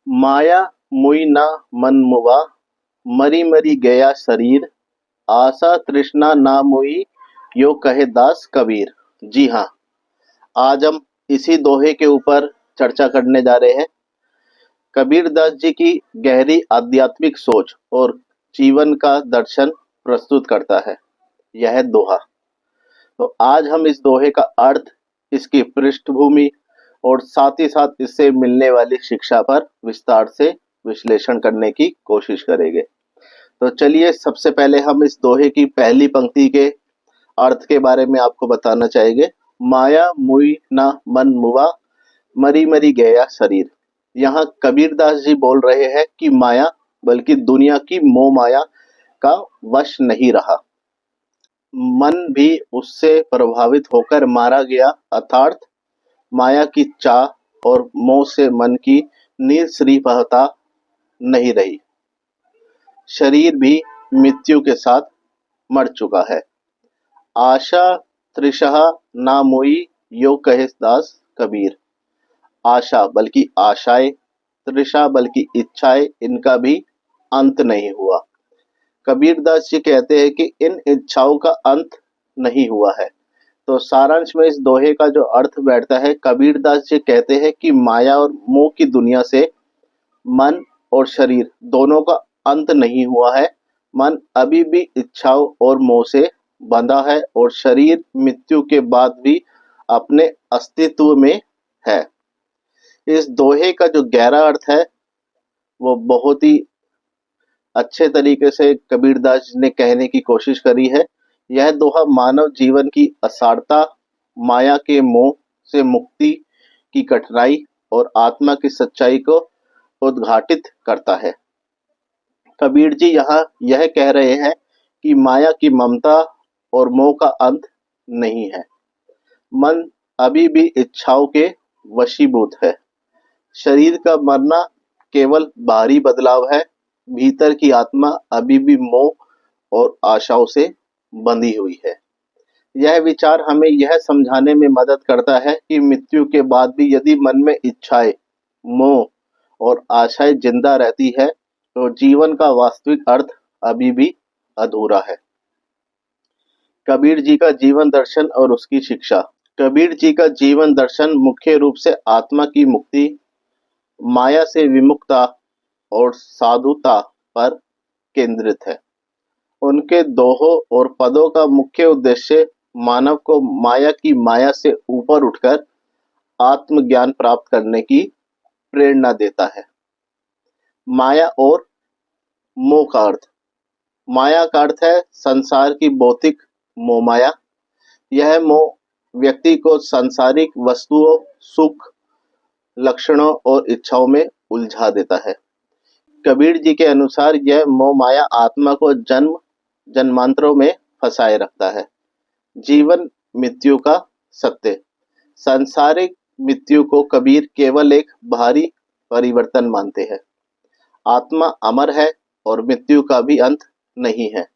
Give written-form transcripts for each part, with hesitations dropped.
माया मुई न मन मुआ, मरी मरी गया शरीर, आशा तृष्णा ना मुई, यो कहे दास कबीर। जी हाँ, आज हम इसी दोहे के ऊपर चर्चा करने जा रहे हैं। कबीर दास जी की गहरी आध्यात्मिक सोच और जीवन का दर्शन प्रस्तुत करता है यह दोहा। तो आज हम इस दोहे का अर्थ, इसकी पृष्ठभूमि और साथ ही साथ इससे मिलने वाली शिक्षा पर विस्तार से विश्लेषण करने की कोशिश करेंगे। तो चलिए, सबसे पहले हम इस दोहे की पहली पंक्ति के अर्थ के बारे में आपको बताना चाहेंगे। माया मुई ना मन मुआ, मरी मरी गया शरीर। यहाँ कबीरदास जी बोल रहे हैं कि माया, बल्कि दुनिया की मोह माया का वश नहीं रहा, मन भी उससे प्रभावित होकर मारा गया, अर्थात माया की चाह और मोह से मन की निःस्पृहता नहीं रही। शरीर भी मृत्यु के साथ मर चुका है। आशा तृषा ना मोई, यो कहे दास कबीर। आशा बल्कि आशाएं, तृषा बल्कि इच्छाएं, इनका भी अंत नहीं हुआ। कबीरदास जी कहते हैं कि इन इच्छाओं का अंत नहीं हुआ है। तो सारांश में इस दोहे का जो अर्थ बैठता है, कबीरदास जी कहते हैं कि माया और मोह की दुनिया से मन और शरीर दोनों का अंत नहीं हुआ है। मन अभी भी इच्छाओं और मोह से बंधा है और शरीर मृत्यु के बाद भी अपने अस्तित्व में है। इस दोहे का जो गहरा अर्थ है वो बहुत ही अच्छे तरीके से कबीरदास जी ने कहने की कोशिश करी है। यह दोहा मानव जीवन की असारता, माया के मोह से मुक्ति की कठिनाई और आत्मा की सच्चाई को उद्घाटित करता है। कबीर जी यहाँ यह कह रहे हैं कि माया की ममता और मोह का अंत नहीं है। मन अभी भी इच्छाओं के वशीभूत है। शरीर का मरना केवल बाहरी बदलाव है। भीतर की आत्मा अभी भी मोह और आशाओं से बंधी हुई है। यह विचार हमें यह समझाने में मदद करता है कि मृत्यु के बाद भी यदि मन में इच्छाएं, मोह और आशाएं जिंदा रहती है तो जीवन का वास्तविक अर्थ अभी भी अधूरा है। कबीर जी का जीवन दर्शन और उसकी शिक्षा। कबीर जी का जीवन दर्शन मुख्य रूप से आत्मा की मुक्ति, माया से विमुक्ता और साधुता पर केंद्रित है। उनके दोहों और पदों का मुख्य उद्देश्य मानव को माया की माया से ऊपर उठकर आत्मज्ञान प्राप्त करने की प्रेरणा देता है। माया और मोह का अर्थ। माया का अर्थ है संसार की भौतिक मोह माया। यह मोह व्यक्ति को सांसारिक वस्तुओं, सुख, लक्षणों और इच्छाओं में उलझा देता है। कबीर जी के अनुसार यह मोह माया आत्मा को जन्म जन्मांतरों में फंसाए रखता है। जीवन मृत्यु का सत्य। सांसारिक मृत्यु को कबीर केवल एक बाहरी परिवर्तन मानते हैं। आत्मा अमर है और मृत्यु का भी अंत नहीं है।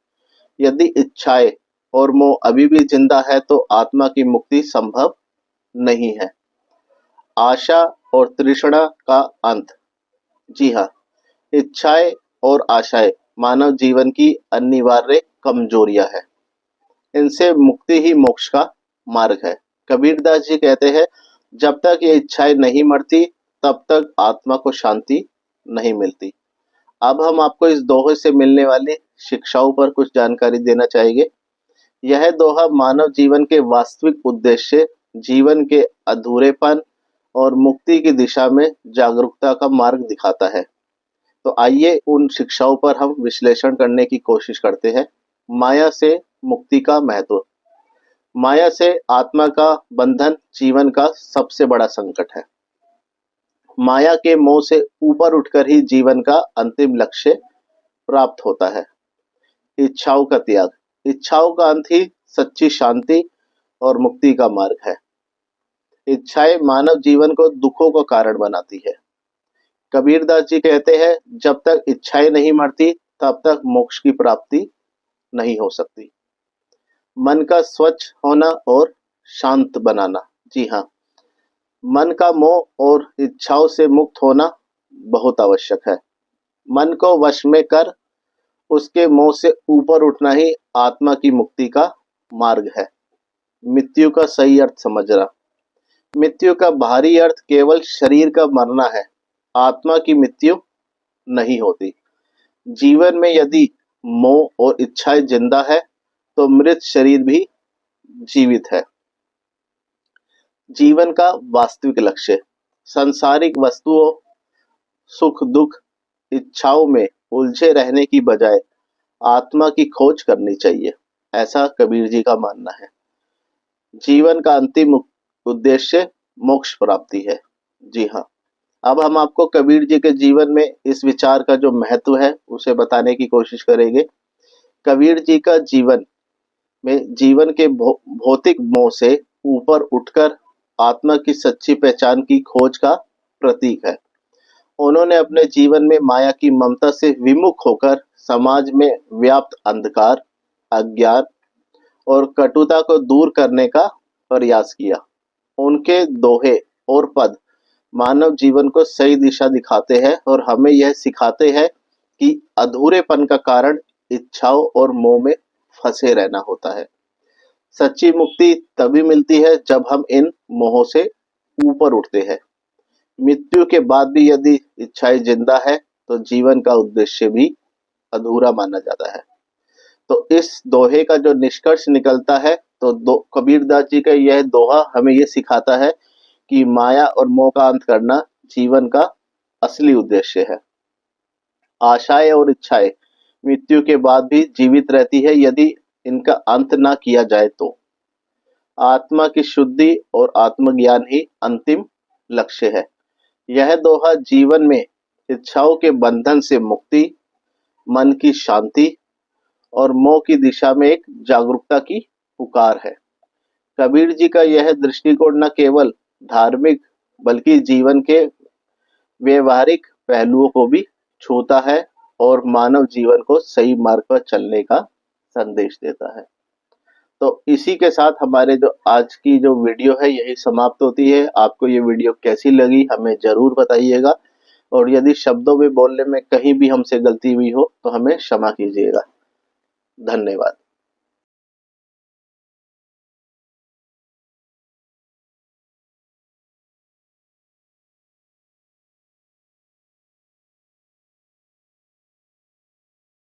यदि इच्छाएं और मोह अभी भी जिंदा है तो आत्मा की मुक्ति संभव नहीं है। आशा और तृष्णा का अंत। जी हाँ, इच्छाएं और आशाएं मानव जीवन की अनिवार्य कमजोरियां है। इनसे मुक्ति ही मोक्ष का मार्ग है। कबीरदास जी कहते हैं, जब तक ये इच्छाएं नहीं मरती तब तक आत्मा को शांति नहीं मिलती। अब हम आपको इस दोहे से मिलने वाली शिक्षाओं पर कुछ जानकारी देना चाहेंगे। यह दोहा मानव जीवन के वास्तविक उद्देश्य, जीवन के अधूरेपन और मुक्ति की दिशा में जागरूकता का मार्ग दिखाता है। तो आइए उन शिक्षाओं पर हम विश्लेषण करने की कोशिश करते हैं। माया से मुक्ति का महत्व। माया से आत्मा का बंधन जीवन का सबसे बड़ा संकट है। माया के मोह से ऊपर उठकर ही जीवन का अंतिम लक्ष्य प्राप्त होता है। इच्छाओं का त्याग। इच्छाओं का अंत ही सच्ची शांति और मुक्ति का मार्ग है। इच्छाएं मानव जीवन को दुखों का कारण बनाती है। कबीरदास जी कहते हैं, जब तक इच्छाएं नहीं मरती तब तक मोक्ष की प्राप्ति नहीं हो सकती। मन का स्वच्छ होना और शांत बनाना। जी हाँ, मन का मोह और इच्छाओं से मुक्त होना बहुत आवश्यक है। मन को वश में कर उसके मोह से ऊपर उठना ही आत्मा की मुक्ति का मार्ग है। मृत्यु का सही अर्थ समझना। मृत्यु का बाहरी अर्थ केवल शरीर का मरना है, आत्मा की मृत्यु नहीं होती। जीवन में यदि मोह और इच्छाएं जिंदा है तो मृत शरीर भी जीवित है। जीवन का वास्तविक लक्ष्य सांसारिक वस्तुओं, सुख दुख, इच्छाओं में उलझे रहने की बजाय आत्मा की खोज करनी चाहिए, ऐसा कबीर जी का मानना है। जीवन का अंतिम उद्देश्य मोक्ष प्राप्ति है। जी हाँ, अब हम आपको कबीर जी के जीवन में इस विचार का जो महत्व है उसे बताने की कोशिश करेंगे। कबीर जी का जीवन में जीवन के भौतिक मोह से ऊपर उठकर आत्मा की सच्ची पहचान की खोज का प्रतीक है। उन्होंने अपने जीवन में माया की ममता से विमुख होकर समाज में व्याप्त अंधकार, अज्ञान और कटुता को दूर करने का प्रयास किया। उनके दोहे और पद मानव जीवन को सही दिशा दिखाते हैं और हमें यह सिखाते हैं कि अधूरेपन का कारण इच्छाओं और मोह में फंसे रहना होता है। सच्ची मुक्ति तभी मिलती है जब हम इन मोहों से ऊपर उठते हैं। मृत्यु के बाद भी यदि इच्छाएं जिंदा है तो जीवन का उद्देश्य भी अधूरा माना जाता है। तो इस दोहे का जो निष्कर्ष निकलता है तो कबीरदास जी का यह दोहा हमें यह सिखाता है कि माया और मोह का अंत करना जीवन का असली उद्देश्य है। आशाएं और इच्छाएं मृत्यु के बाद भी जीवित रहती है यदि इनका अंत ना किया जाए तो। आत्मा की शुद्धि और आत्मज्ञान ही अंतिम लक्ष्य है। यह दोहा जीवन में इच्छाओं के बंधन से मुक्ति, मन की शांति और मोह की दिशा में एक जागरूकता की पुकार है। कबीर जी का यह दृष्टिकोण न केवल धार्मिक बल्कि जीवन के व्यवहारिक पहलुओं को भी छूता है और मानव जीवन को सही मार्ग पर चलने का संदेश देता है। तो इसी के साथ हमारे जो आज की जो वीडियो है यही समाप्त होती है। आपको ये वीडियो कैसी लगी हमें जरूर बताइएगा और यदि शब्दों में बोलने में कहीं भी हमसे गलती हुई हो तो हमें क्षमा कीजिएगा। धन्यवाद।